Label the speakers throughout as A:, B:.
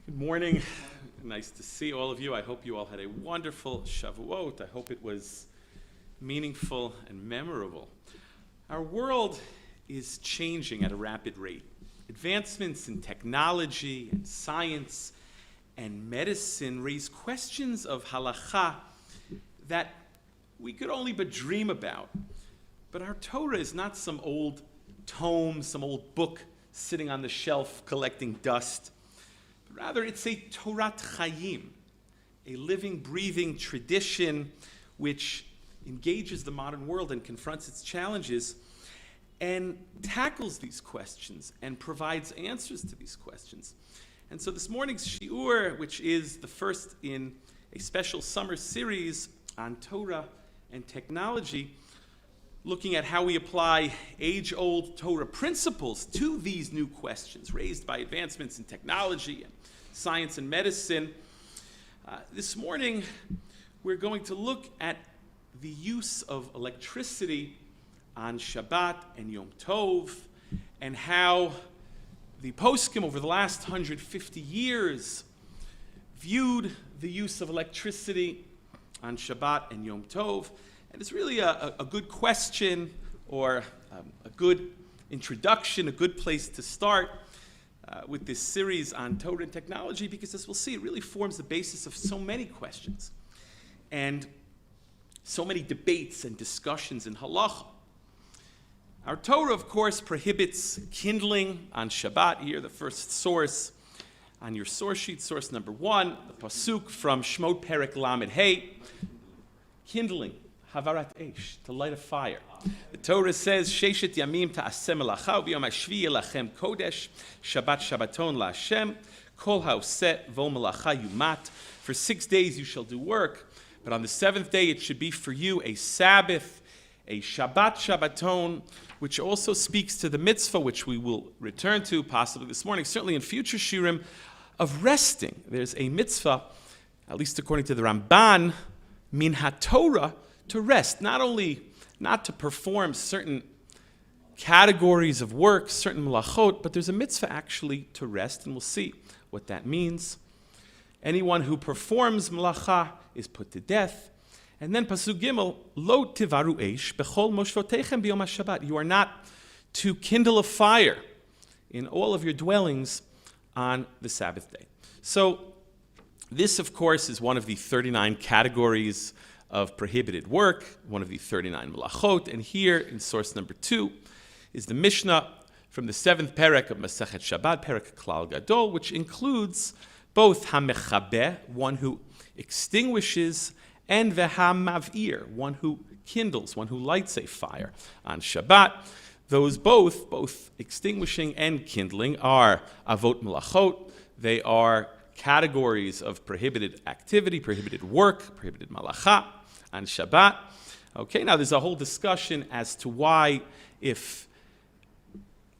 A: Good morning. Nice to see all of you. I hope you all had a wonderful Shavuot. I hope it was meaningful and memorable. Our world is changing at a rapid rate. Advancements in technology and science and medicine raise questions of halakha that we could only but dream about. But our Torah is not some old tome, some old book sitting on the shelf collecting dust. Rather, it's a Torat Chayim, a living, breathing tradition which engages the modern world and confronts its challenges and tackles these questions and provides answers to these questions. And so this morning's shiur, which is the first in a special summer series on Torah and technology, looking at how we apply age-old Torah principles to these new questions raised by advancements in technology and science and medicine. This morning, we're going to look at the use of electricity on Shabbat and Yom Tov, and how the poskim over the last 150 years viewed the use of electricity on Shabbat and Yom Tov. And it's really a good question, or a good introduction, a good place to start with this series on Torah and technology, because as we'll see, it really forms the basis of so many questions and so many debates and discussions in halacha. Our Torah, of course, prohibits kindling on Shabbat. Here, the first source on your source sheet, source number 1, the pasuk from Shmot Perek Lamed Hey, kindling. Havarat Eish, to light a fire. The Torah says, Sheshet Yamim ta'aseh melacha, v'yom hashvi'i lachem kodesh, Shabbat Shabbaton la'Hashem, kol ha'oseh vo melacha yumat. For 6 days you shall do work, but on the 7th day it should be for you a Sabbath, a Shabbat Shabbaton, which also speaks to the mitzvah, which we will return to possibly this morning, certainly in future shiurim, of resting. There's a mitzvah, at least according to the Ramban, min haTorah, to rest, not only not to perform certain categories of work, certain melachot, but there's a mitzvah actually to rest, and we'll see what that means. Anyone who performs melacha is put to death. And then pasuk gimel, lo tivaru eish bechol moshvotechem biyom haShabbat. You are not to kindle a fire in all of your dwellings on the Sabbath day. So this, of course, is one of the 39 categories of prohibited work, one of the 39 melachot, and here in source number 2 is the Mishnah from the 7th perek of Masechet Shabbat, perek Klal Gadol, which includes both hamechabeh, one who extinguishes, and vehamavir, one who kindles, one who lights a fire on Shabbat. Those both extinguishing and kindling, are avot melachot. They are categories of prohibited activity, prohibited work, prohibited malacha on Shabbat. Okay, now there's a whole discussion as to why, if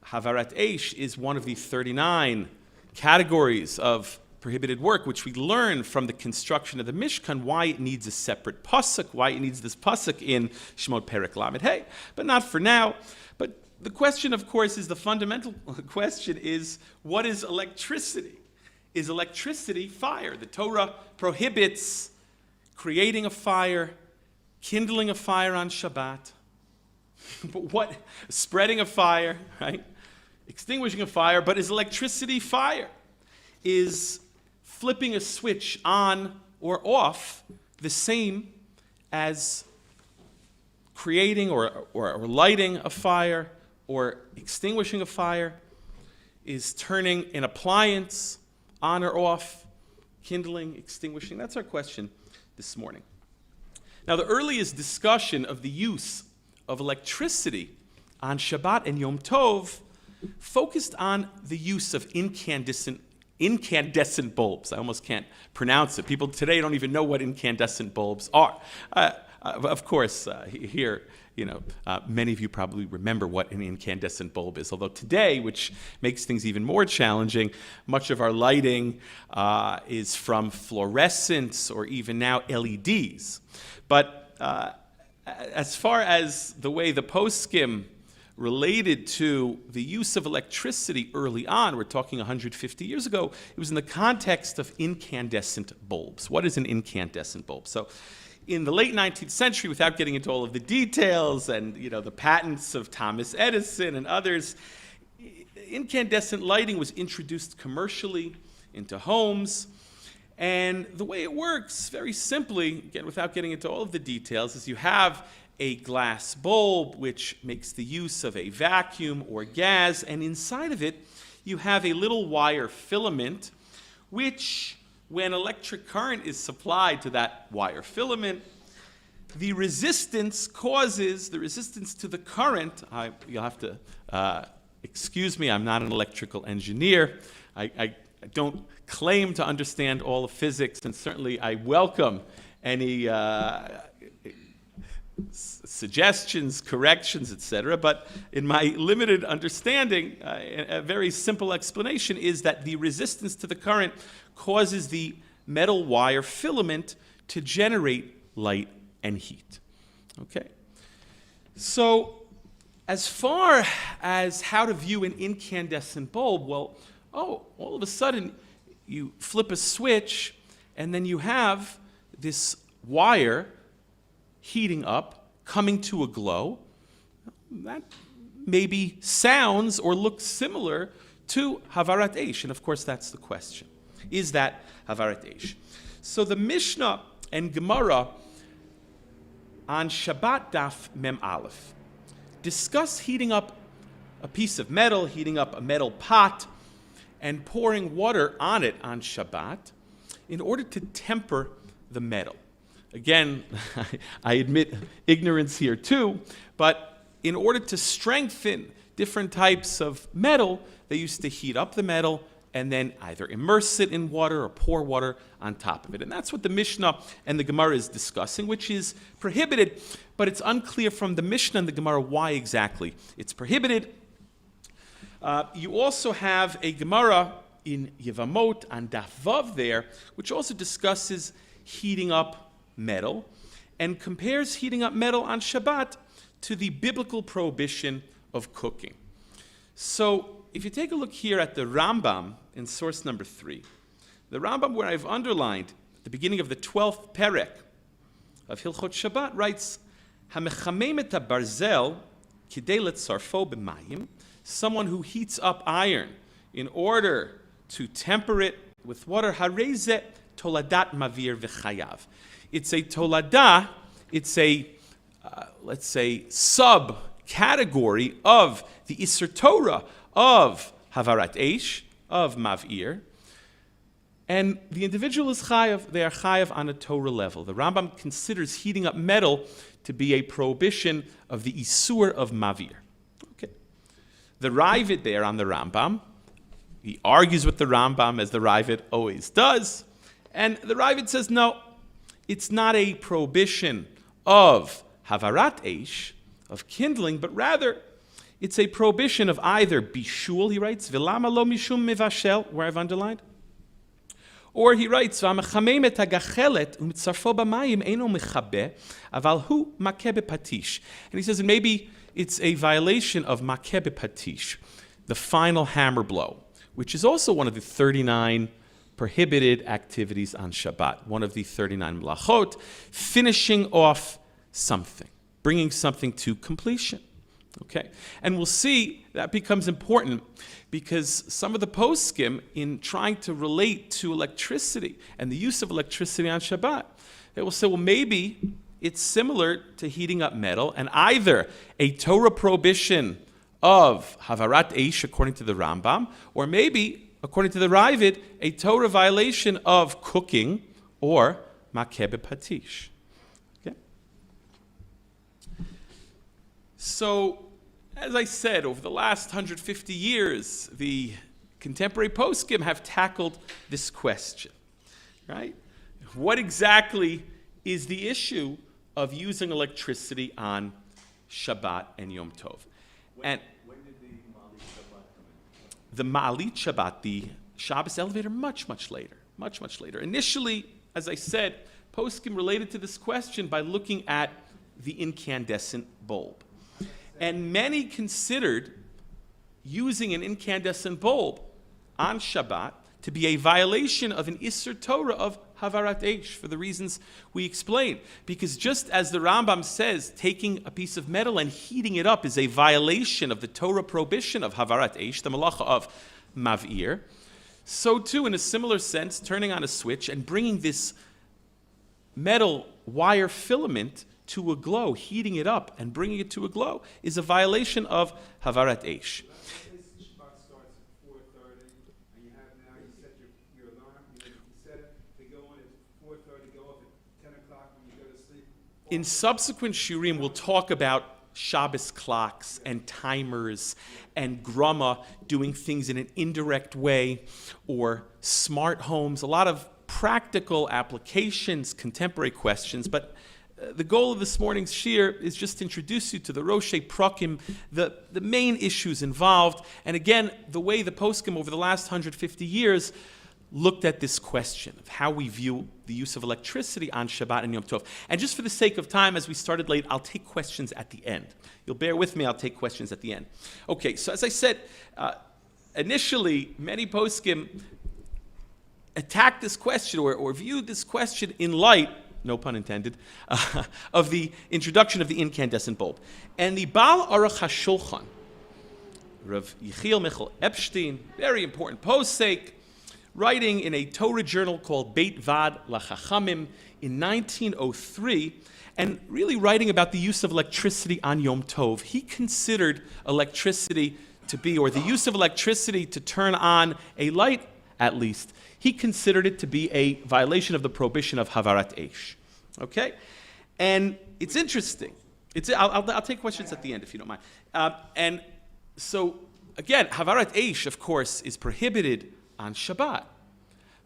A: Havarat Eish is one of the 39 categories of prohibited work, which we learn from the construction of the Mishkan, why it needs a separate pasuk, why it needs this pasuk in Shmot Perek Lamed Hey, but not for now. But the question, of course, is the fundamental question is, what is electricity? Is electricity fire? The Torah prohibits creating a fire, kindling a fire on Shabbat. But what? Spreading a fire, right? Extinguishing a fire, but is electricity fire? Is flipping a switch on or off the same as creating or lighting a fire or extinguishing a fire? Is turning an appliance on or off, kindling, extinguishing? That's our question this morning. Now, the earliest discussion of the use of electricity on Shabbat and Yom Tov focused on the use of incandescent bulbs. I almost can't pronounce it. People today don't even know what incandescent bulbs are. Of course, here, many of you probably remember what an incandescent bulb is, although today, which makes things even more challenging, much of our lighting is from fluorescents or even now LEDs. But as far as the way the poskim related to the use of electricity early on. We're talking 150 years ago. It was in the context of incandescent bulbs. What is an incandescent bulb? So in the late 19th century, without getting into all of the details and the patents of Thomas Edison and others, incandescent lighting was introduced commercially into homes. And the way it works, very simply, again, without getting into all of the details, is you have a glass bulb which makes the use of a vacuum or gas, and inside of it you have a little wire filament which, when electric current is supplied to that wire filament, the resistance to the current. You'll have to excuse me, I'm not an electrical engineer. I don't claim to understand all of physics, and certainly I welcome any suggestions, corrections, etc. But in my limited understanding, a very simple explanation is that the resistance to the current causes the metal wire filament to generate light and heat. Okay? So, as far as how to view an incandescent bulb, well, all of a sudden you flip a switch and then you have this wire heating up, coming to a glow. That maybe sounds or looks similar to Havarat Eish, and of course that's the question. Is that Havarat Eish? So the Mishnah and Gemara on Shabbat Daf Mem Aleph discuss heating up a piece of metal, heating up a metal pot, and pouring water on it on Shabbat in order to temper the metal. Again, I admit ignorance here too, but in order to strengthen different types of metal, they used to heat up the metal and then either immerse it in water or pour water on top of it. And that's what the Mishnah and the Gemara is discussing, which is prohibited, but it's unclear from the Mishnah and the Gemara why exactly it's prohibited. You also have a Gemara in Yevamot on Daf Vav there, which also discusses heating up metal and compares heating up metal on Shabbat to the biblical prohibition of cooking. So if you take a look here at the Rambam in source number 3, the Rambam, where I've underlined at the beginning of the 12th perek of Hilchot Shabbat, writes, "Hamechamem et habarzel kidei letzarfo b'mayim," someone who heats up iron in order to temper it with water, hareze toladat mavir v'chayav. It's a tolada, it's a, let's say, subcategory of the Isser Torah of Havarat Eish, of Mavir, and the individual is chayav, they are chayav on a Torah level. The Rambam considers heating up metal to be a prohibition of the Isur of Mavir. Okay. The Ravid there on the Rambam, he argues with the Rambam as the Ravid always does, and the Ravid says, no, it's not a prohibition of Havarat Eish, of kindling, but rather it's a prohibition of either bishul, he writes, Vilama lo mishum mivashel, where I've underlined, or he writes, V'amachamem et hagachelet u'mitzarfo b'mayim eino mechabe, aval hu makeh b'patish. And he says, and maybe it's a violation of makeh b'patish, the final hammer blow, which is also one of the 39 prohibited activities on Shabbat, one of the 39 melachot, finishing off something, bringing something to completion. Okay, and we'll see that becomes important because some of the poskim, in trying to relate to electricity and the use of electricity on Shabbat, they will say, well, maybe it's similar to heating up metal, and either a Torah prohibition of Havarat Eish, according to the Rambam, or maybe, according to the Ravid, a Torah violation of cooking or makeh b'patish. Okay? So, as I said, over the last 150 years, the contemporary poskim have tackled this question, right? What exactly is the issue of using electricity on Shabbat and Yom Tov? When did the Ma'alit Shabbat come in? The Ma'alit Shabbat, the Shabbos elevator, much, much later. Much, much later. Initially, as I said, poskim related to this question by looking at the incandescent bulb. And many considered using an incandescent bulb on Shabbat to be a violation of an Isser Torah of Havarat Eish, for the reasons we explained. Because just as the Rambam says, taking a piece of metal and heating it up is a violation of the Torah prohibition of Havarat Eish, the malacha of Mav'ir, so too, in a similar sense, turning on a switch and bringing this metal wire filament to a glow, heating it up and bringing it to a glow, is a violation of Havarat Eish. In subsequent shiurim, we'll talk about Shabbos clocks and timers and grama doing things in an indirect way, or smart homes, a lot of practical applications, contemporary questions. But the goal of this morning's shiur is just to introduce you to the Roshei Prakim, the main issues involved, and again, the way the poskim over the last 150 years looked at this question of how we view the use of electricity on Shabbat and Yom Tov. And just for the sake of time, as we started late, I'll take questions at the end. You'll bear with me, I'll take questions at the end. Okay, so as I said, initially, many poskim attacked this question or viewed this question in light, no pun intended, of the introduction of the incandescent bulb. And the Baal Aruch HaShulchan, Rav Yechiel Michal Epstein, very important posek, writing in a Torah journal called Beit Vad LaChachamim in 1903, and really writing about the use of electricity on Yom Tov. He considered electricity to be, or the use of electricity to turn on a light at least, he considered it to be a violation of the prohibition of Havarat Eish. Okay? And it's interesting. I'll take questions at the end if you don't mind. And so, again, Havarat Eish, of course, is prohibited on Shabbat,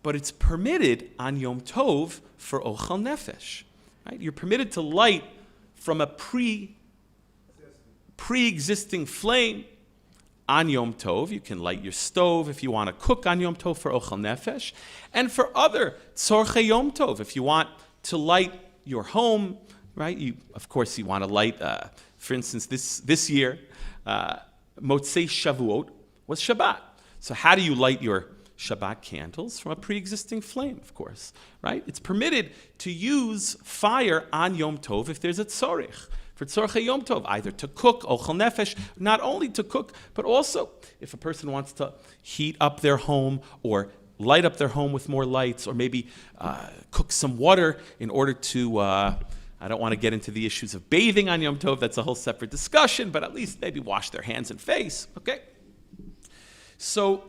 A: but it's permitted on Yom Tov for Ochel Nefesh. Right? You're permitted to light from a pre-existing flame on Yom Tov. You can light your stove if you want to cook on Yom Tov for Ochel Nefesh, and for other Tzorchei Yom Tov, if you want to light your home, right? You want to light, for instance, this year, Motzei Shavuot was Shabbat. So how do you light your Shabbat candles? From a pre-existing flame, of course, right? It's permitted to use fire on Yom Tov if there's a tzorich, for tzorchei Yom Tov, either to cook, ochel nefesh, not only to cook, but also if a person wants to heat up their home or light up their home with more lights, or maybe cook some water in order to, I don't want to get into the issues of bathing on Yom Tov, that's a whole separate discussion, but at least maybe wash their hands and face, okay? So,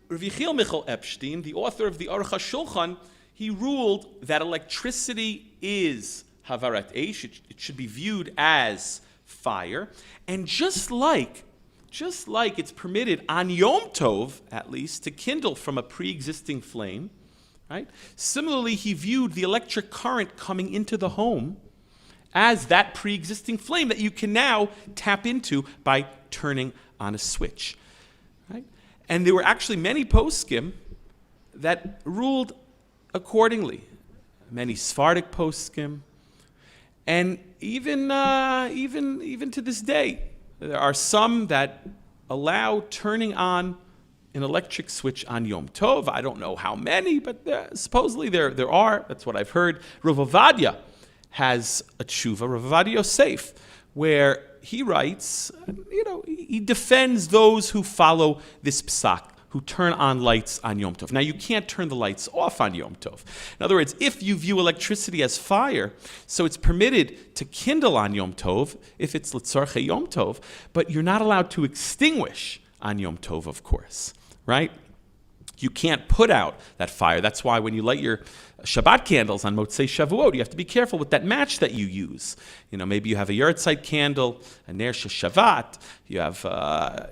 A: Rav Yechiel Michal Epstein, the author of the Aruch HaShulchan, he ruled that electricity is Havarat Eish. It should be viewed as fire. And just like it's permitted on Yom Tov, at least, to kindle from a pre-existing flame, right? Similarly, he viewed the electric current coming into the home as that pre-existing flame that you can now tap into by turning on a switch. And there were actually many poskim that ruled accordingly. Many Sephardic poskim, and even to this day, there are some that allow turning on an electric switch on Yom Tov. I don't know how many, but supposedly there are. That's what I've heard. Rav Ovadia has a tshuva, Rav Ovadia Yosef, where he writes, he defends those who follow this psak, who turn on lights on Yom Tov. Now, you can't turn the lights off on Yom Tov. In other words, if you view electricity as fire, so it's permitted to kindle on Yom Tov, if it's l'tzorchei Yom Tov, but you're not allowed to extinguish on Yom Tov, of course, right? You can't put out that fire. That's why when you light your Shabbat candles on Motzei Shavuot, you have to be careful with that match that you use. Maybe you have a Yahrzeit candle, a Ner Shabbat. You have, a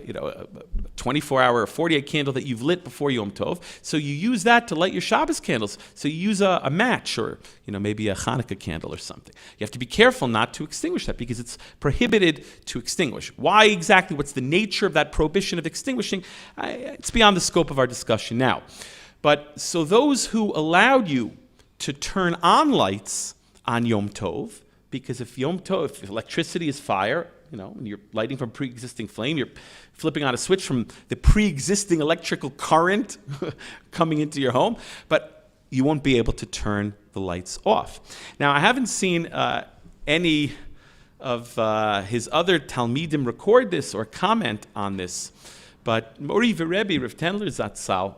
A: 24-hour or 48 candle that you've lit before Yom Tov. So you use that to light your Shabbos candles. So you use a match, or maybe a Hanukkah candle or something. You have to be careful not to extinguish that, because it's prohibited to extinguish. Why exactly? What's the nature of that prohibition of extinguishing? It's beyond the scope of our discussion now. But so those who allowed you to turn on lights on Yom Tov, because if electricity is fire, when you're lighting from pre-existing flame, you're flipping on a switch from the pre-existing electrical current coming into your home, but you won't be able to turn the lights off. Now, I haven't seen any of his other Talmidim record this or comment on this, but Mori Rebbe Rav Tendler Zatzal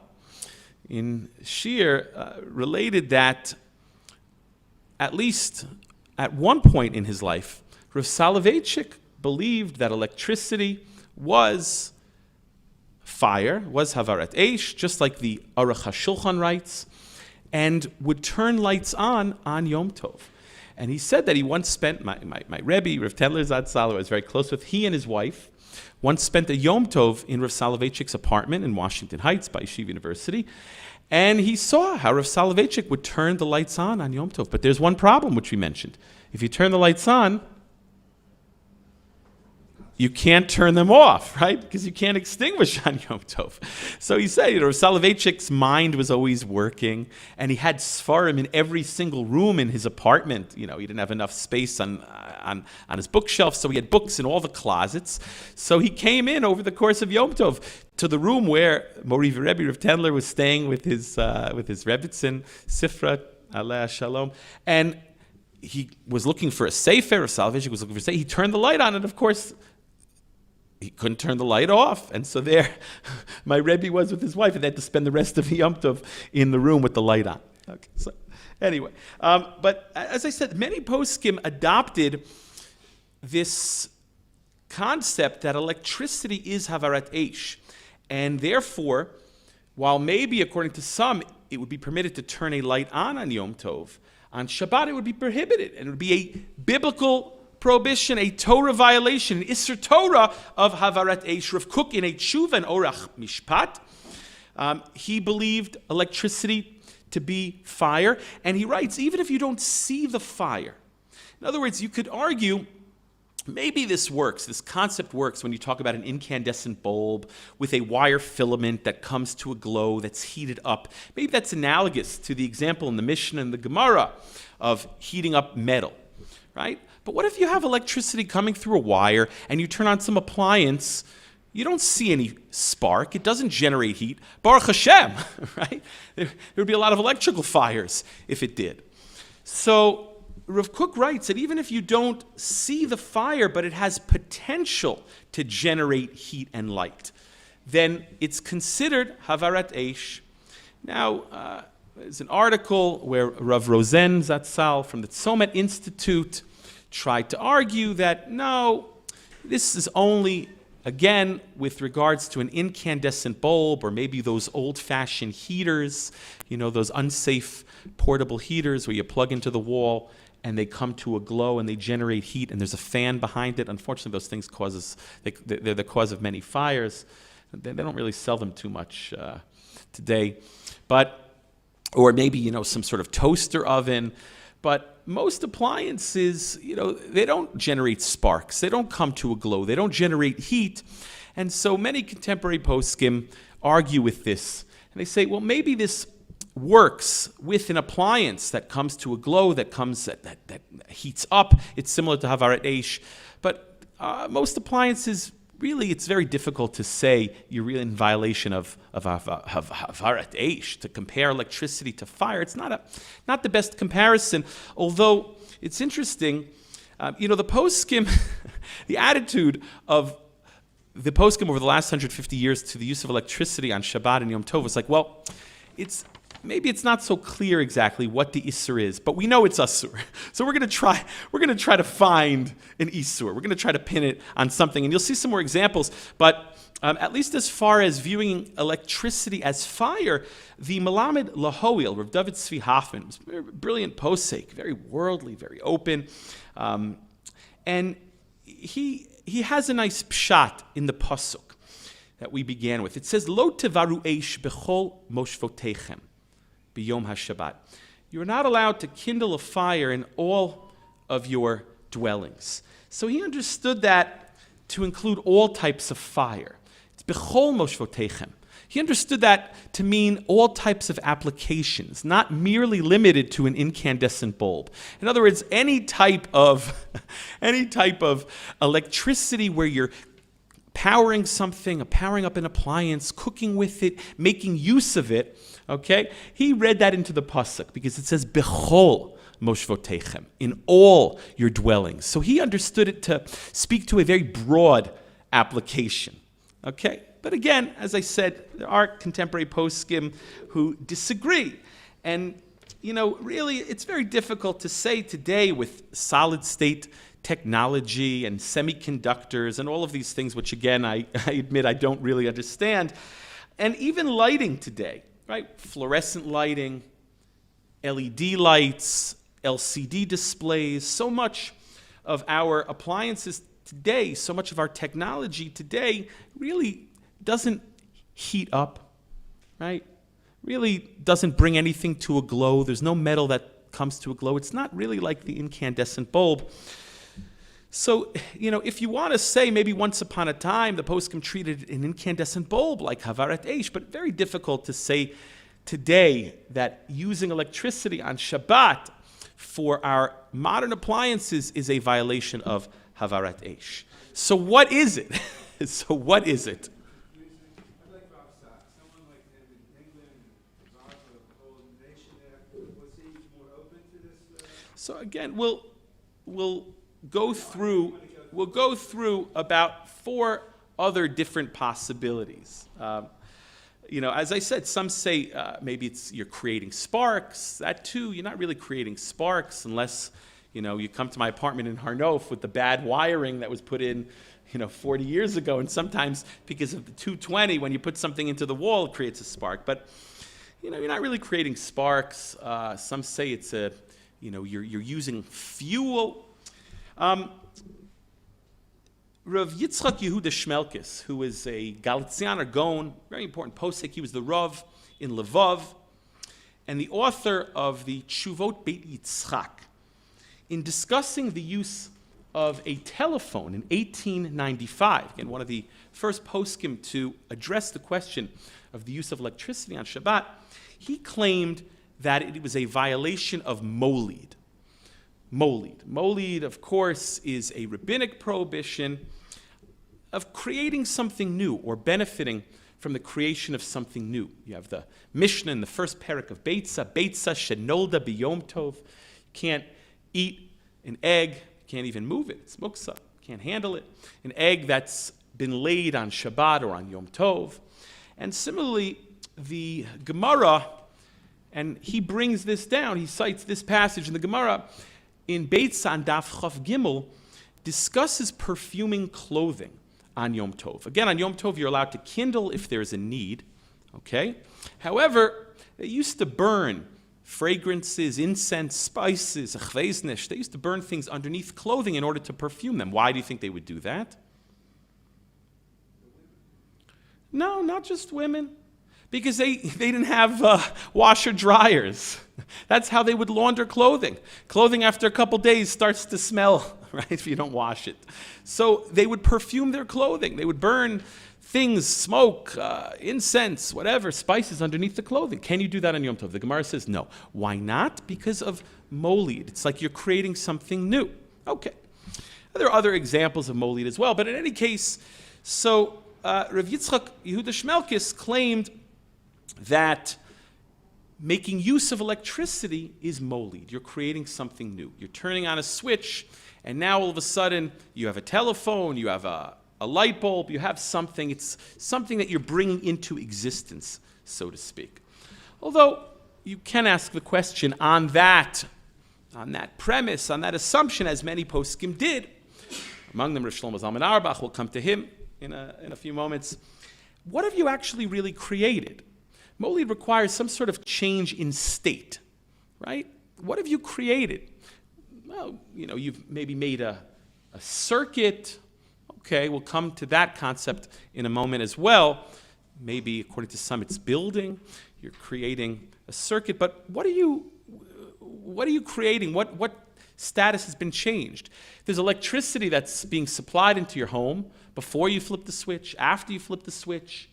A: in Shir related that at least at one point in his life, Rav Soloveitchik believed that electricity was fire, was Havarat Eish, just like the Aruch HaShulchan writes, and would turn lights on Yom Tov. And he said that he once spent, my Rebbe, Rav Tendler Zatzal, who I was very close with, he and his wife, once spent a Yom Tov in Rav Soloveitchik's apartment in Washington Heights by Yeshiva University, and he saw how Rav Soloveitchik would turn the lights on Yom Tov. But there's one problem, which we mentioned. If you turn the lights on, you can't turn them off, right? Because you can't extinguish on Yom Tov. So he said, Rav Soloveitchik's mind was always working, and he had Sfarim in every single room in his apartment. He didn't have enough space on his bookshelf, so he had books in all the closets. So he came in over the course of Yom Tov to the room where Mori Rebbe Rav Tendler was staying with his Rebbitzin, Sifra, Aleh Shalom, and he was looking for a sefer. Rav Soloveitchik was looking for a sefer. He turned the light on, and of course, he couldn't turn the light off. And so there, my Rebbe was with his wife, and they had to spend the rest of Yom Tov in the room with the light on. Okay, so anyway, but as I said, many poskim adopted this concept that electricity is Havarat Eish. And therefore, while maybe, according to some, it would be permitted to turn a light on Yom Tov, on Shabbat it would be prohibited, and it would be a biblical prohibition, a Torah violation, an Isser Torah of Havarat Eish. Rav Kook in a Tshuva and Orach Mishpat, he believed electricity to be fire, and he writes, even if you don't see the fire, in other words, you could argue, maybe this works, this concept works when you talk about an incandescent bulb with a wire filament that comes to a glow that's heated up. Maybe that's analogous to the example in the Mishnah and the Gemara of heating up metal, right? But what if you have electricity coming through a wire and you turn on some appliance? You don't see any spark. It doesn't generate heat. Baruch Hashem, right? There would be a lot of electrical fires if it did. So Rav Kook writes that even if you don't see the fire, but it has potential to generate heat and light, then it's considered Havarat Eish. Now, there's an article where Rav Rosen Zatzal from the Tzomet Institute tried to argue that, no, this is only, again, with regards to an incandescent bulb or maybe those old-fashioned heaters, those unsafe portable heaters where you plug into the wall and they come to a glow and they generate heat and there's a fan behind it. Unfortunately, those things they're the cause of many fires. They don't really sell them too much today. Or maybe, some sort of toaster oven. But most appliances, they don't generate sparks. They don't come to a glow. They don't generate heat. And so many contemporary poskim argue with this. And they say, well, maybe this works with an appliance that comes to a glow, that heats up. It's similar to Havarat Eish. But most appliances, really, it's very difficult to say you're really in violation of Havarat Eish. To compare electricity to fire, it's not the best comparison. Although it's interesting, the poskim, the attitude of the poskim over the last 150 years to the use of electricity on Shabbat and Yom Tov was like, well, maybe it's not so clear exactly what the Isser is, but we know it's Asur. So we're going to try to find an Isur. We're going to try to pin it on something, and you'll see some more examples. But at least as far as viewing electricity as fire, the Melamed Lahoil, Rav David Tzvi Hoffman, was a brilliant posek, very worldly, very open, and he has a nice pshat in the pasuk that we began with. It says, Lo tevaru eish bechol moshvotechem. B'yom HaShabbat. You are not allowed to kindle a fire in all of your dwellings. So he understood that to include all types of fire. It's b'chol moshvotechem. He understood that to mean all types of applications, not merely limited to an incandescent bulb. In other words, any type of electricity where you're powering something, powering up an appliance, cooking with it, making use of it, okay? He read that into the pasuk because it says, Bechol moshvotechem, in all your dwellings. So he understood it to speak to a very broad application, okay? But again, as I said, there are contemporary poskim who disagree. And, really, it's very difficult to say today with solid state technology and semiconductors and all of these things, which again, I admit I don't really understand. And even lighting today, right? Fluorescent lighting, LED lights, LCD displays, so much of our appliances today, so much of our technology today really doesn't heat up, right? Really doesn't bring anything to a glow. There's no metal that comes to a glow. It's not really like the incandescent bulb. So, if you want to say maybe once upon a time the poskim treated an incandescent bulb like havarat eish, but very difficult to say today that using electricity on Shabbat for our modern appliances is a violation of havarat eish. So what is it? So again, we'll go through about 4 other different possibilities. As I said, some say maybe you're creating sparks. That too, you're not really creating sparks unless you come to my apartment in Harnof with the bad wiring that was put in 40 years ago, and sometimes because of the 220, when you put something into the wall, it creates a spark. But you're not really creating sparks. Some say it's you're using fuel. Rav Yitzchak Yehuda Shmelkis, who is a Galicianer Gaon, very important posek. He was the Rav in Lvov, and the author of the Tshuvot Beit Yitzchak. In discussing the use of a telephone in 1895, again, one of the first poskim to address the question of the use of electricity on Shabbat, he claimed that it was a violation of molid. Molid, of course, is a rabbinic prohibition of creating something new or benefiting from the creation of something new. You have the Mishnah in the first parak of Beitza shenolda b'Yom Tov. You can't eat an egg, you can't even move it. It's muksa, can't handle it. An egg that's been laid on Shabbat or on Yom Tov. And similarly, the Gemara, and he brings this down, he cites this passage in the Gemara, in Beitza on Daf Chav Gimel, discusses perfuming clothing on Yom Tov. Again, on Yom Tov, you're allowed to kindle if there's a need, okay? However, they used to burn fragrances, incense, spices, achveznish. They used to burn things underneath clothing in order to perfume them. Why do you think they would do that? No, not just women. Because they didn't have washer dryers. That's how they would launder clothing. Clothing after a couple days starts to smell, right, if you don't wash it. So they would perfume their clothing. They would burn things, smoke, incense, whatever, spices underneath the clothing. Can you do that on Yom Tov? The Gemara says no. Why not? Because of molid. It's like you're creating something new. Okay. There are other examples of molid as well, but in any case, so Rav Yitzchak Yehuda Shmelkis claimed that making use of electricity is molid. You're creating something new. You're turning on a switch, and now all of a sudden you have a telephone, you have a light bulb, you have something. It's something that you're bringing into existence, so to speak. Although you can ask the question on that premise, on that assumption, as many poskim did. Among them, Rav Shlomo Zalman Auerbach, we'll come to him in a few moments. What have you actually really created? Molid requires some sort of change in state, right? What have you created? Well, you've maybe made a circuit. Okay, we'll come to that concept in a moment as well. Maybe, according to some, it's building. You're creating a circuit, but what are you creating? What status has been changed? There's electricity that's being supplied into your home before you flip the switch, after you flip the switch.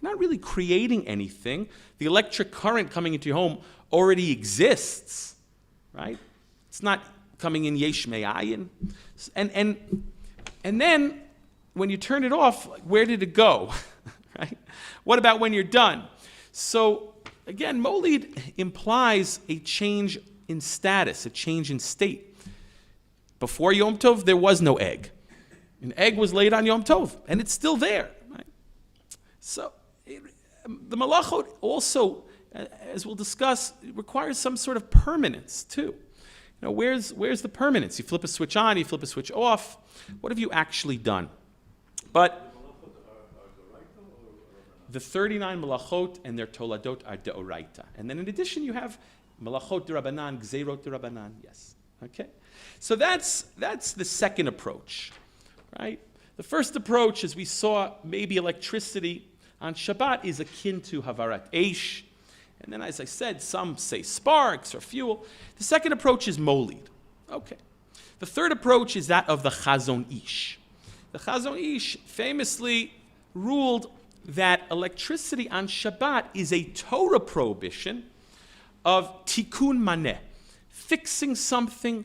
A: You're not really creating anything. The electric current coming into your home already exists, right? It's not coming in yesh me'ayin. And then when you turn it off, where did it go, right? What about when you're done? So again, Molid implies a change in status, a change in state. Before Yom Tov, there was no egg. An egg was laid on Yom Tov, and it's still there, right? So the malachot also, as we'll discuss, requires some sort of permanence too. Where's the permanence? You flip a switch on, you flip a switch off. What have you actually done? But the 39 malachot and their toladot are deoraita. And then in addition, you have malachot derabanan, gzeirot derabanan. Yes. Okay. So that's the second approach, right? The first approach, as we saw, maybe electricity on Shabbat is akin to havarat eish. And then, as I said, some say sparks or fuel. The second approach is molid. Okay. The third approach is that of the Chazon Ish. The Chazon Ish famously ruled that electricity on Shabbat is a Torah prohibition of tikkun maneh, fixing something,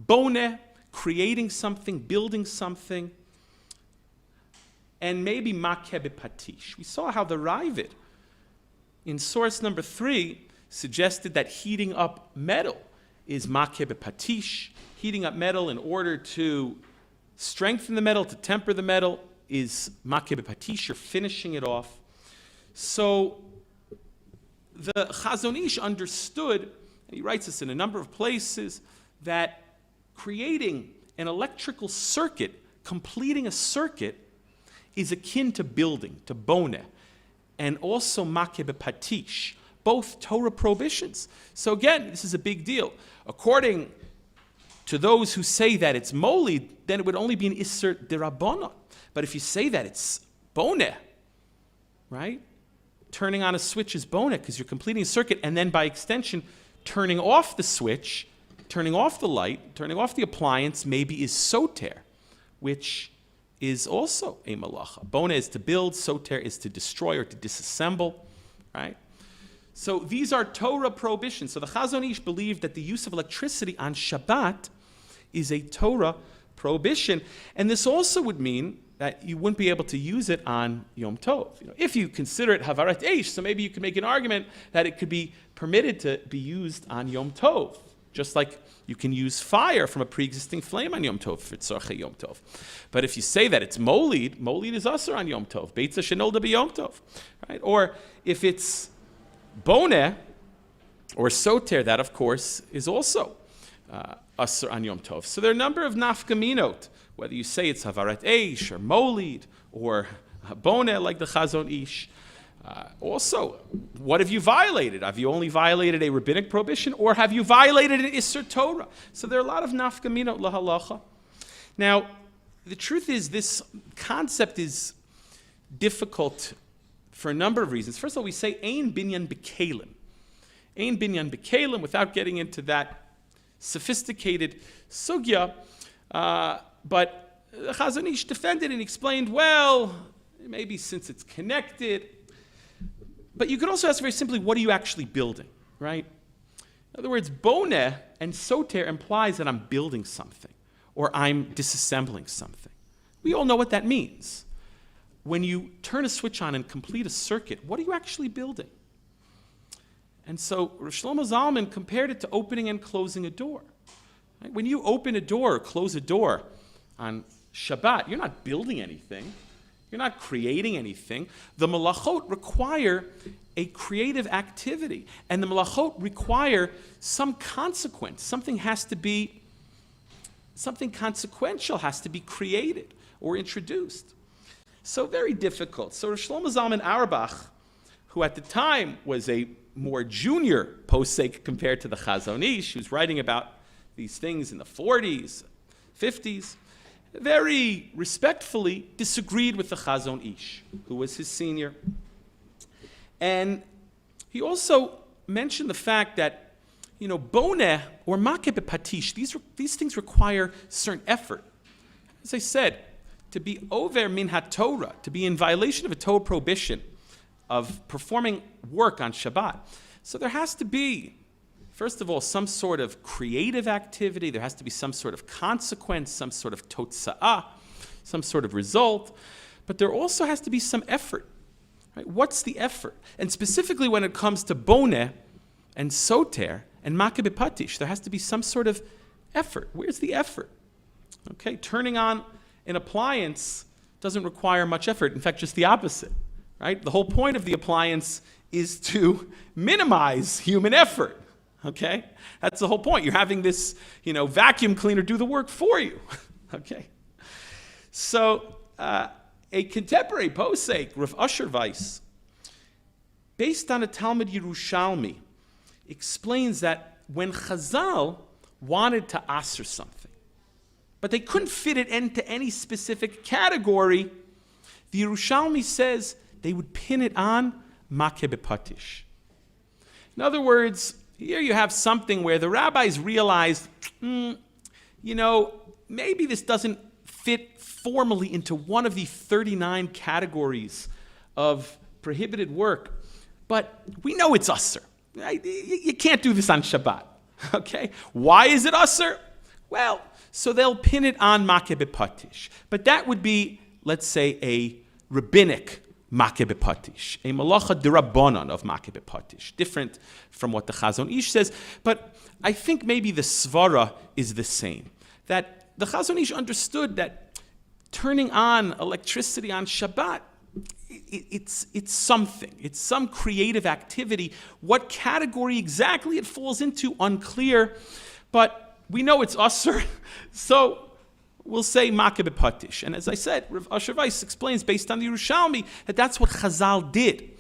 A: boneh, creating something, building something, and maybe makeh bepatish. We saw how the Ravid, in source number 3, suggested that heating up metal is makeh bepatish. Heating up metal in order to strengthen the metal, to temper the metal, is makeh bepatish. You're finishing it off. So the Chazon Ish understood, and he writes this in a number of places, that creating an electrical circuit, completing a circuit, is akin to building, to boneh, and also makeh bepatish, both Torah prohibitions. So again, this is a big deal. According to those who say that it's molid, then it would only be an isser derabbanan. But if you say that it's boneh, right? Turning on a switch is boneh because you're completing a circuit, and then by extension, turning off the switch, turning off the light, turning off the appliance, maybe is soter, which is also a malacha. Boneh is to build, soter is to destroy or to disassemble, right? So these are Torah prohibitions. So the Chazon Ish believed that the use of electricity on Shabbat is a Torah prohibition. And this also would mean that you wouldn't be able to use it on Yom Tov. If you consider it havarat eish, so maybe you could make an argument that it could be permitted to be used on Yom Tov, just like you can use fire from a pre-existing flame on Yom Tov for tzorchei Yom Tov. But if you say that it's molid, molid is asur on Yom Tov, beitza shenolda b'Yom Tov, right? Or if it's boneh or soter, that of course is also asur on Yom Tov. So there are a number of nafkaminot, whether you say it's havarat eish or molid or boneh like the Chazon Ish. Also, what have you violated? Have you only violated a rabbinic prohibition, or have you violated an Isser Torah? So there are a lot of nafkaminot lahalacha. Now, the truth is this concept is difficult for a number of reasons. First of all, we say ein binyan b'kelim. Ein binyan b'kelim, without getting into that sophisticated sugya, but Chazon Ish defended and explained, well, maybe since it's connected. But you could also ask very simply, what are you actually building, right? In other words, boneh and soter implies that I'm building something or I'm disassembling something. We all know what that means. When you turn a switch on and complete a circuit, what are you actually building? And so Rav Shlomo Zalman compared it to opening and closing a door. Right? When you open a door or close a door on Shabbat, you're not building anything. You're not creating anything. The malachot require a creative activity, and the malachot require some consequence. Something consequential has to be created or introduced. So very difficult. So Rav Shlomo Zalman Auerbach, who at the time was a more junior posek compared to the Chazon Ish, who's writing about these things in the 40s, 50s, very respectfully disagreed with the Chazon Ish, who was his senior. And he also mentioned the fact that, boneh or makeh bepatish, these things require certain effort. As I said, to be over min haTorah, to be in violation of a Torah prohibition, of performing work on Shabbat. So there has to be, first of all, some sort of creative activity. There has to be some sort of consequence, some sort of totsa'ah, some sort of result. But there also has to be some effort. Right? What's the effort? And specifically when it comes to boneh and soter and makeh b'patish, there has to be some sort of effort. Where's the effort? Okay, turning on an appliance doesn't require much effort. In fact, just the opposite. Right? The whole point of the appliance is to minimize human effort. Okay? That's the whole point. You're having this, vacuum cleaner do the work for you. Okay? So, a contemporary posek, Rav Asher Weiss, based on a Talmud Yerushalmi, explains that when Chazal wanted to asr something, but they couldn't fit it into any specific category, the Yerushalmi says they would pin it on makeh b'patish. In other words, here you have something where the rabbis realized, maybe this doesn't fit formally into one of the 39 categories of prohibited work, but we know it's usr. Right? You can't do this on Shabbat. Okay? Why is it usr? Well, so they'll pin it on makeh b'patish. But that would be, let's say, a rabbinic makeh b'patish, a malacha d'rabbanan of makeh b'patish, different from what the Chazon Ish says. But I think maybe the svara is the same. That the Chazon Ish understood that turning on electricity on Shabbat, it's something. It's some creative activity. What category exactly it falls into, unclear. But we know it's usr, so we'll say makeh b'patish. And as I said, Rav Asher Weiss explains, based on the Yerushalmi, that that's what Chazal did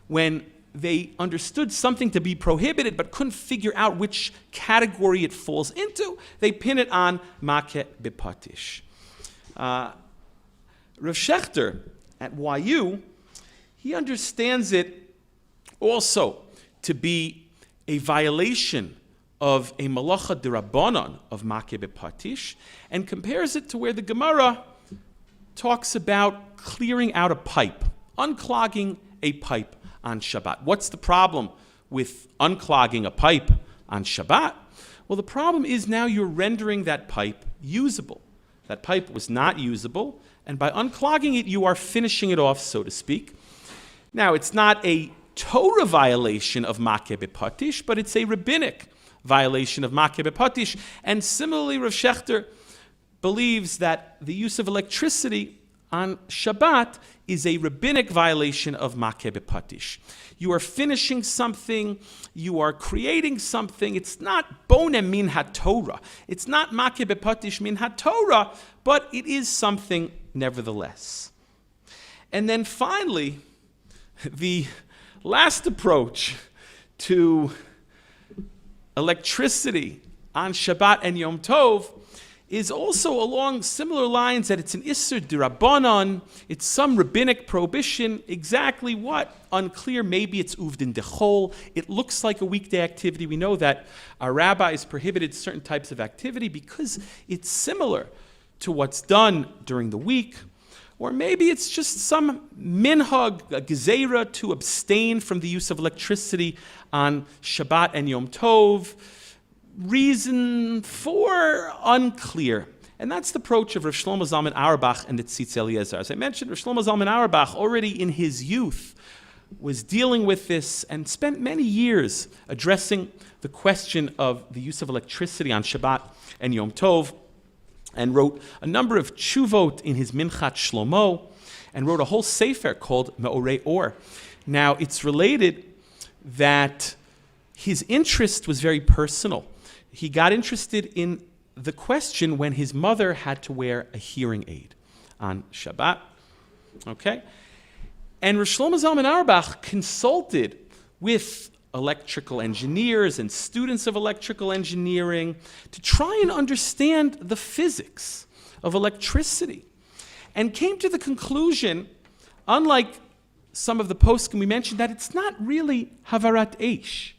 A: when they understood something to be prohibited but couldn't figure out which category it falls into. They pin it on makeh b'patish. Rav Shechter at YU, he understands it also to be a violation of a malacha d'rabbanan of makeh b'patish, and compares it to where the Gemara talks about clearing out a pipe, unclogging a pipe on Shabbat. What's the problem with unclogging a pipe on Shabbat? Well, the problem is now you're rendering that pipe usable. That pipe was not usable, and by unclogging it, you are finishing it off, so to speak. Now, it's not a Torah violation of makeh b'patish, but it's a rabbinic violation of makeh b'patish. And similarly, Rav Shechter believes that the use of electricity on Shabbat is a rabbinic violation of makeh b'patish. You are finishing something, you are creating something. It's not boneh min haTorah. It's not makeh b'patish min haTorah, but it is something nevertheless. And then finally, the last approach to electricity on Shabbat and Yom Tov is also along similar lines, that it's an Isser d'Rabbanan, it's some rabbinic prohibition. Exactly what? Unclear. Maybe it's Uvdin Dechol. It looks like a weekday activity. We know that our rabbis prohibited certain types of activity because it's similar to what's done during the week. Or maybe it's just some minhag, a gezerah, to abstain from the use of electricity on Shabbat and Yom Tov. Reason for unclear. And that's the approach of Rav Shlomo Zalman Auerbach and the Tzitz Eliezer. As I mentioned, Rav Shlomo Zalman Auerbach already in his youth was dealing with this and spent many years addressing the question of the use of electricity on Shabbat and Yom Tov, and wrote a number of tshuvot in his Minchat Shlomo, and wrote a whole sefer called Me'orei Or. Now, it's related that his interest was very personal. He got interested in the question when his mother had to wear a hearing aid on Shabbat. Okay? And Rosh Shlomo Zalman Auerbach consulted with electrical engineers and students of electrical engineering to try and understand the physics of electricity, and came to the conclusion, unlike some of the poskim we mentioned, that it's not really havarat eish.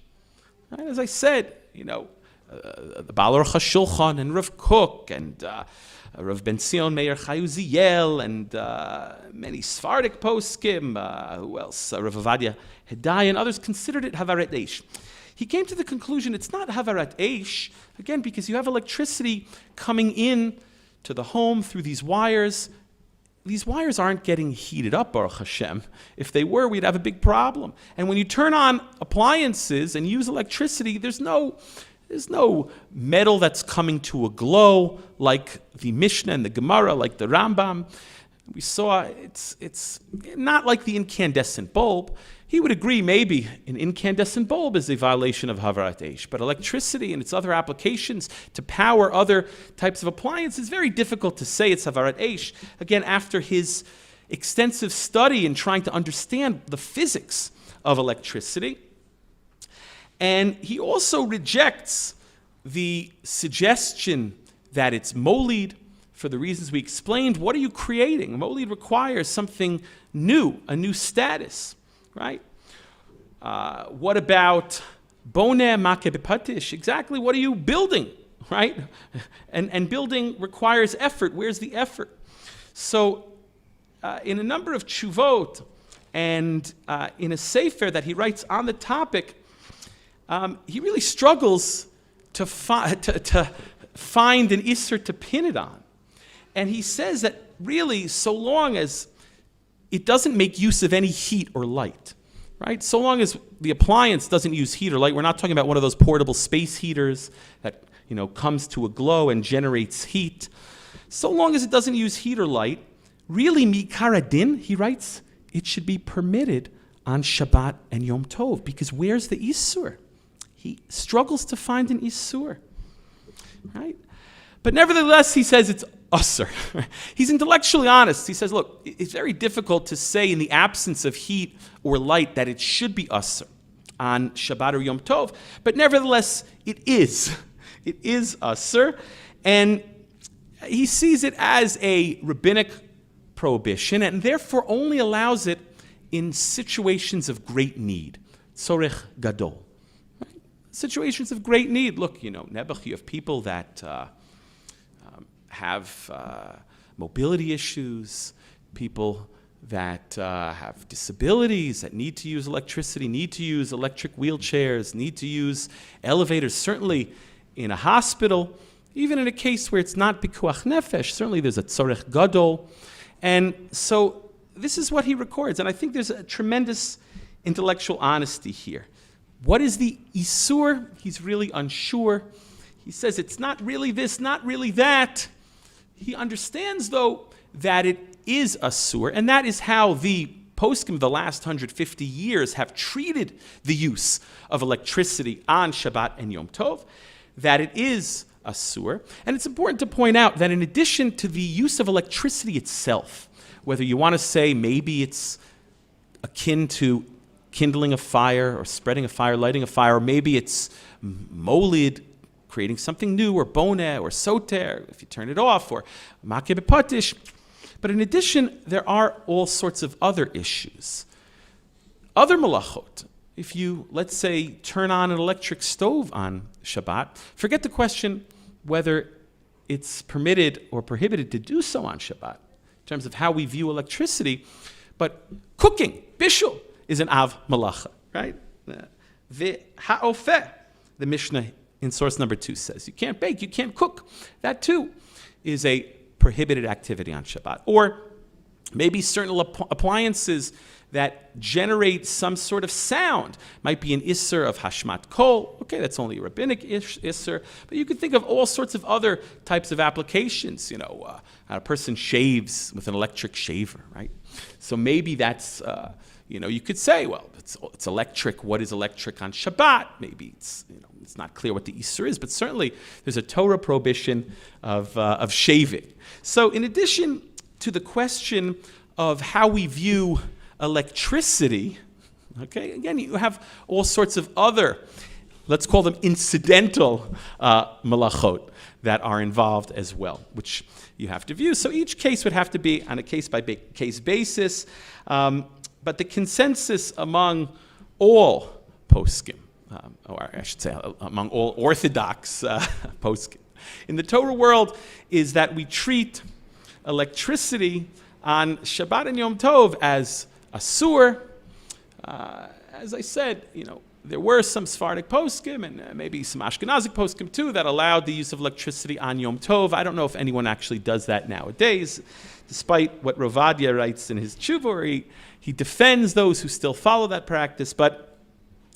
A: Right? As I said, the Baal Aruch HaShulchan and Rav Kook and Rav Ben Zion Meir Chayu Ziel, and many Sephardic poskim, who else? Rav Avadia Hedai, and others considered it Havarat Eish. He came to the conclusion it's not Havarat Eish, again, because you have electricity coming in to the home through these wires. These wires aren't getting heated up, Baruch Hashem. If they were, we'd have a big problem. And when you turn on appliances and use electricity, there's no metal that's coming to a glow like the Mishnah and the Gemara, like the Rambam. We saw it's not like the incandescent bulb. He would agree maybe an incandescent bulb is a violation of Havarat Eish, but electricity and its other applications to power other types of appliances is very difficult to say it's Havarat Eish. Again, after his extensive study in trying to understand the physics of electricity. And he also rejects the suggestion that it's molid for the reasons we explained. What are you creating? Molid requires something new, a new status. Right? What about boneh makeh bepatish? Exactly, what are you building? Right? And building requires effort. Where's the effort? So, in a number of tshuvot and in a sefer that he writes on the topic, he really struggles to find an isser to pin it on. And he says that really, so long as it doesn't make use of any heat or light, right? So long as the appliance doesn't use heat or light, we're not talking about one of those portable space heaters that comes to a glow and generates heat. So long as it doesn't use heat or light, really mikara din, he writes, it should be permitted on Shabbat and Yom Tov, because where's the isur? He struggles to find an isur, right? But nevertheless, he says it's usr. He's intellectually honest. He says, look, it's very difficult to say in the absence of heat or light that it should be usr on Shabbat or Yom Tov, but nevertheless, it is. It is usr, and he sees it as a rabbinic prohibition, and therefore only allows it in situations of great need. Tzorech gadol. Right? Situations of great need. Look, Nebuch, you have people that have mobility issues, people that have disabilities, that need to use electricity, need to use electric wheelchairs, need to use elevators. Certainly in a hospital, even in a case where it's not pikuach nefesh, certainly there's a tzorech gadol. And so this is what he records. And I think there's a tremendous intellectual honesty here. What is the isur? He's really unsure. He says it's not really this, not really that. He understands, though, that it is asur, and that is how the poskim of the last 150 years have treated the use of electricity on Shabbat and Yom Tov, that it is asur. And it's important to point out that in addition to the use of electricity itself, whether you want to say maybe it's akin to kindling a fire or spreading a fire, lighting a fire, or maybe it's molid, creating something new, or boneh, or soter, if you turn it off, or makeh bepatish. But in addition, there are all sorts of other issues. Other malachot. If you, let's say, turn on an electric stove on Shabbat, forget the question whether it's permitted or prohibited to do so on Shabbat, in terms of how we view electricity, but cooking, bishul, is an av malacha, right? The ha'ofeh, the Mishnah in source number 2 says, you can't bake, you can't cook. That too is a prohibited activity on Shabbat. Or maybe certain appliances that generate some sort of sound. Might be an isser of hashmat kol. Okay, that's only a rabbinic isser. But you could think of all sorts of other types of applications. A person shaves with an electric shaver, right? So maybe that's, you could say, well, it's electric. What is electric on Shabbat? Maybe it's not clear what the isser is, but certainly there's a Torah prohibition of shaving. So in addition to the question of how we view electricity, okay, again, you have all sorts of other, let's call them incidental malachot that are involved as well, which you have to view. So each case would have to be on a case-by-case basis, but the consensus among all poskim, or I should say among all Orthodox poskim, in the Torah world is that we treat electricity on Shabbat and Yom Tov as asur. As I said, there were some Sephardic poskim and maybe some Ashkenazic poskim too that allowed the use of electricity on Yom Tov. I don't know if anyone actually does that nowadays, despite what Rovadia writes in his Tshuva. He defends those who still follow that practice, but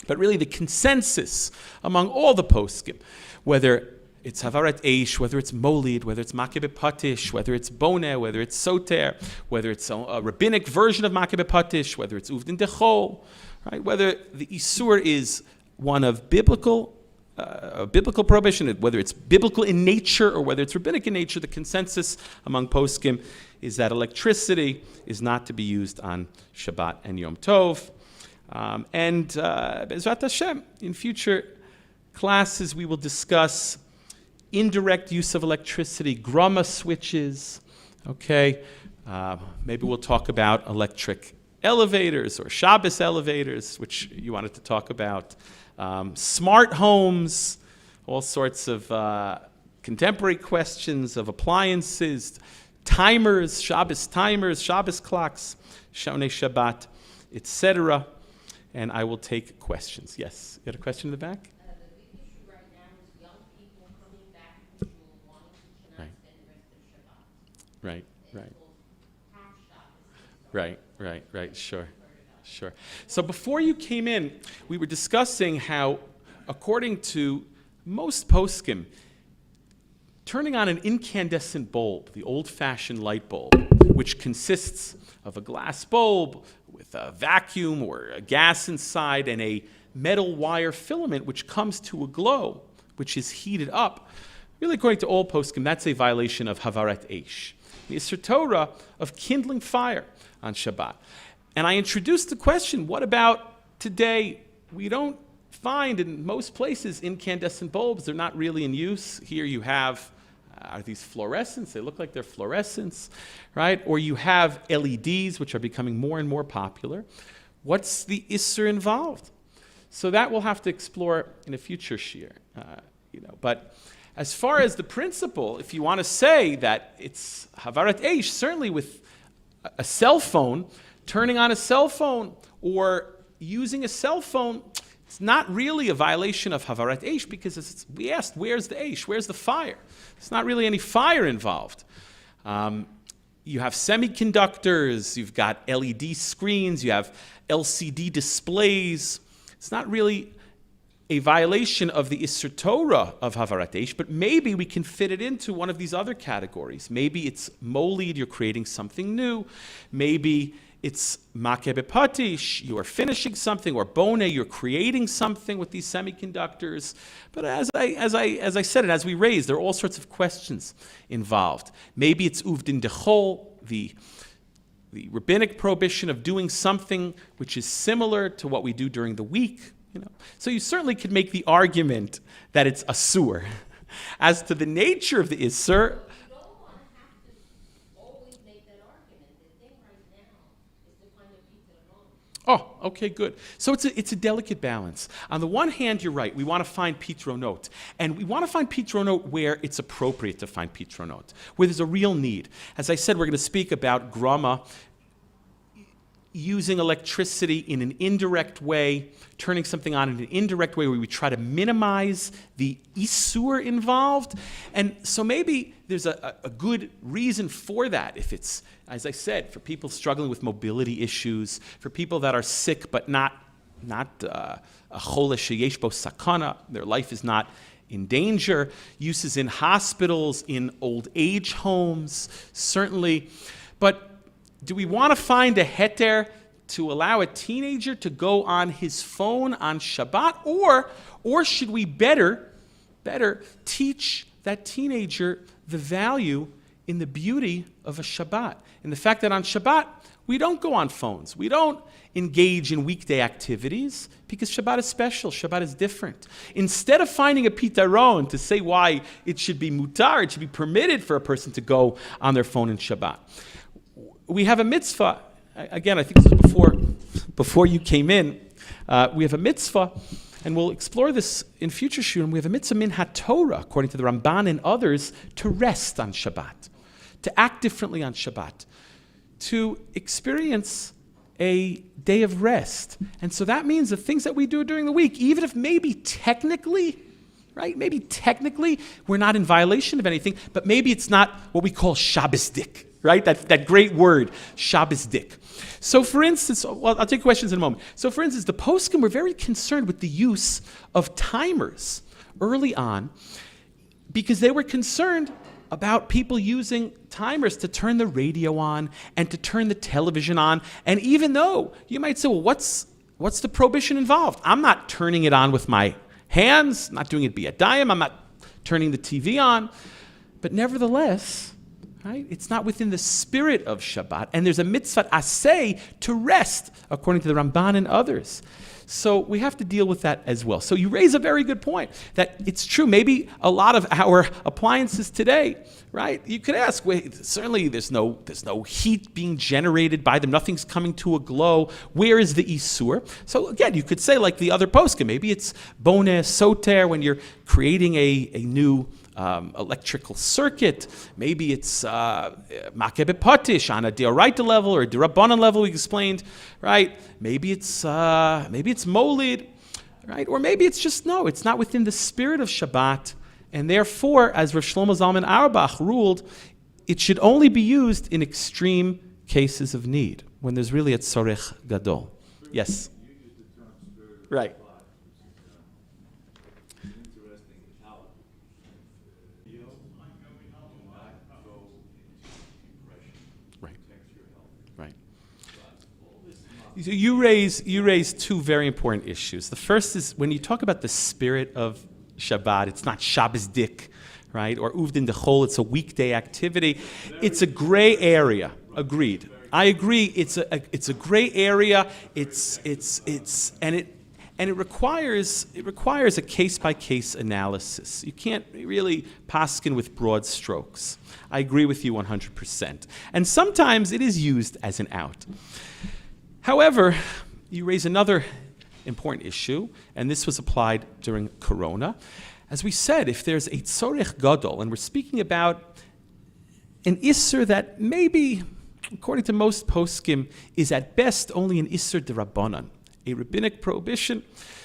A: really the consensus among all the poskim, whether it's Havarat Eish, whether it's Molid, whether it's Makeh B'Patish, whether it's Boneh, whether it's Soter, whether it's a rabbinic version of Makeh B'Patish, whether it's Uvdin Dechol, right? Whether the Isur is one of biblical prohibition, whether it's biblical in nature or whether it's rabbinic in nature, the consensus among poskim is that electricity is not to be used on Shabbat and Yom Tov. Be'ezrat Hashem, in future classes we will discuss indirect use of electricity, grama switches, okay? Maybe we'll talk about electric elevators or Shabbos elevators, which you wanted to talk about, smart homes, all sorts of contemporary questions of appliances, timers, Shabbos clocks, Shonei Shabbat, etc. And I will take questions. Yes, you had a question in the back?
B: The big issue right now is young people coming back to school wanting to not spend the rest of Shabbat.
A: Right.
B: Half Shabbos.
A: Right. Sure. So before you came in, we were discussing how, according to most poskim, turning on an incandescent bulb, the old-fashioned light bulb, which consists of a glass bulb with a vacuum or a gas inside and a metal wire filament which comes to a glow, which is heated up. Really, according to all poskim, that's a violation of Havarat Eish, the Isser Torah of kindling fire on Shabbat. And I introduced the question, what about today? We don't find in most places incandescent bulbs. They're not really in use. Here you have, are these fluorescents? They look like they're fluorescents, right? Or you have LEDs, which are becoming more and more popular. What's the Isser involved? So that we'll have to explore in a future shiur. But as far as the principle, if you want to say that it's Havarat Eish, certainly with a cell phone, turning on a cell phone or using a cell phone, it's not really a violation of Havarat Eish because we asked, where's the Eish? Where's the fire? There's not really any fire involved. You have semiconductors, you've got LED screens, you have LCD displays. It's not really a violation of the Isser Torah of Havarat Eish, but maybe we can fit it into one of these other categories. Maybe it's Molid, you're creating something new. Maybe it's Makeh B'Patish, you are finishing something, or Boneh, you're creating something with these semiconductors. But as I said, and as we raised, there are all sorts of questions involved. Maybe it's Uvdin Dechol, the rabbinic prohibition of doing something which is similar to what we do during the week. So you certainly could make the argument that it's asur. As to the nature of the Isser, oh, okay, good. So it's a delicate balance. On the one hand, you're right. We want to find pitronot. And we want to find pitronot where it's appropriate to find pitronot, where there's a real need. As I said, we're going to speak about grama, using electricity in an indirect way, turning something on in an indirect way where we try to minimize the isur involved. And so maybe there's a good reason for that. If it's, as I said, for people struggling with mobility issues, for people that are sick but not a chole sheyesh bo sakana, their life is not in danger, uses in hospitals, in old age homes, certainly. But do we want to find a heter to allow a teenager to go on his phone on Shabbat? Or should we better teach that teenager the value in the beauty of a Shabbat, in the fact that on Shabbat, we don't go on phones. We don't engage in weekday activities because Shabbat is special. Shabbat is different. Instead of finding a pitaron to say why it should be mutar, it should be permitted for a person to go on their phone in Shabbat, we have a mitzvah. Again, I think this was before you came in. We have a mitzvah and we'll explore this in future shiurim, we have a mitzvah min haTorah, according to the Ramban and others, to rest on Shabbat, to act differently on Shabbat, to experience a day of rest. And so that means the things that we do during the week, even if maybe technically, right, maybe technically we're not in violation of anything, but maybe it's not what we call Shabbosdik, right? That great word, Shabbosdik. So for instance, well, I'll take questions in a moment. So for instance, the poskim were very concerned with the use of timers early on because they were concerned about people using timers to turn the radio on and to turn the television on. And even though you might say, well, what's the prohibition involved? I'm not turning it on with my hands, not doing it biyadayim, I'm not turning the TV on. But nevertheless, right, it's not within the spirit of Shabbat. And there's a mitzvah aseh to rest, according to the Ramban and others. So we have to deal with that as well. So you raise a very good point that it's true. Maybe a lot of our appliances today, right? You could ask, wait, certainly there's no heat being generated by them. Nothing's coming to a glow. Where is the isur? So again, you could say like the other poskim, maybe it's boneh, soter, when you're creating a new electrical circuit. Maybe it's makeh b'potish on a deoraita level or a derabanan level. We explained, right? Maybe it's molid, right? Or maybe it's just no. It's not within the spirit of Shabbat, and therefore, as Rav Shlomo Zalman Auerbach ruled, it should only be used in extreme cases of need when there's really a tzorech gadol. Yes. Right. So you raise two very important issues. The first is when you talk about the spirit of Shabbat, it's not Shabbosdik, right? Or Uvdin Dechol, it's a weekday activity. It's a gray area. Agreed. I agree. It's a gray area. And it requires a case by case analysis. You can't really paskin with broad strokes. I agree with you 100%. And sometimes it is used as an out. However, you raise another important issue, and this was applied during Corona. As we said, if there's a tzorech gadol, and we're speaking about an isser that maybe, according to most poskim, is at best only an isser derabanan, a rabbinic prohibition,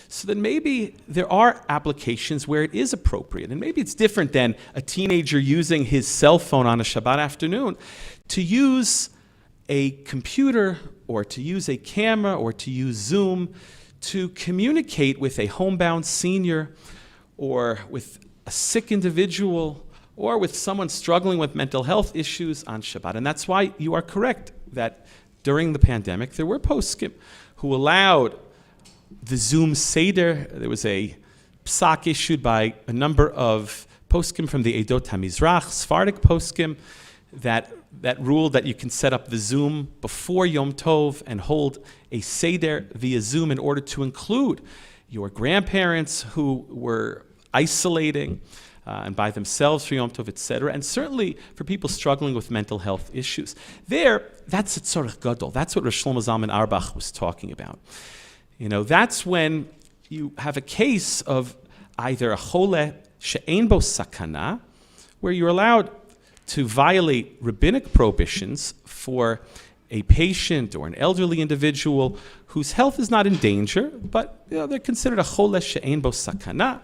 A: so then maybe there are applications where it is appropriate. And maybe it's different than a teenager using his cell phone on a Shabbat afternoon to use a computer or to use a camera or to use Zoom to communicate with a homebound senior or with a sick individual or with someone struggling with mental health issues on Shabbat. And that's why you are correct that during the pandemic there were poskim who allowed the Zoom Seder. There was a psak issued by a number of poskim from the Eidot HaMizrach, Sephardic poskim, that ruled that you can set up the Zoom before Yom Tov and hold a Seder via Zoom in order to include your grandparents who were isolating and by themselves for Yom Tov, etc., and certainly for people struggling with mental health issues. That's a tzorech gadol. That's what Rosh Shlomo Zalman Auerbach was talking about. That's when you have a case of either a chole she'ein bo sakana, where you're allowed to violate rabbinic prohibitions for a patient or an elderly individual whose health is not in danger, but they're considered a chole she'ein bo sakana.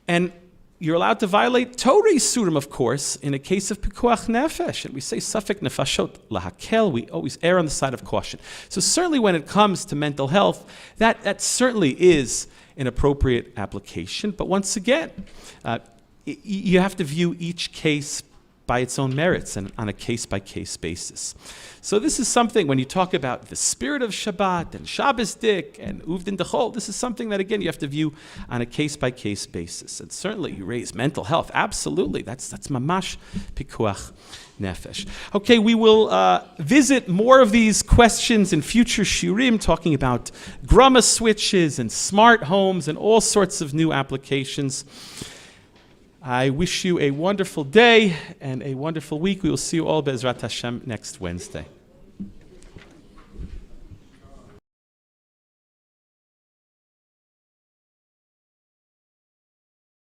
A: And you're allowed to violate Torah Yisurim, of course, in a case of pikuach nefesh. And we say safek nefashot lahakel, we always err on the side of caution. So certainly when it comes to mental health, that certainly is an appropriate application. But once again, you have to view each case by its own merits and on a case-by-case basis. So this is something, when you talk about the spirit of Shabbat and Shabbosdik and Uvdin Dechol, this is something that, again, you have to view on a case-by-case basis. And certainly you raise mental health. Absolutely. That's mamash pikuach nefesh. Okay, we will visit more of these questions in future shiurim, talking about grama switches and smart homes and all sorts of new applications. I wish you a wonderful day and a wonderful week. We will see you all Be'ezrat Hashem next Wednesday.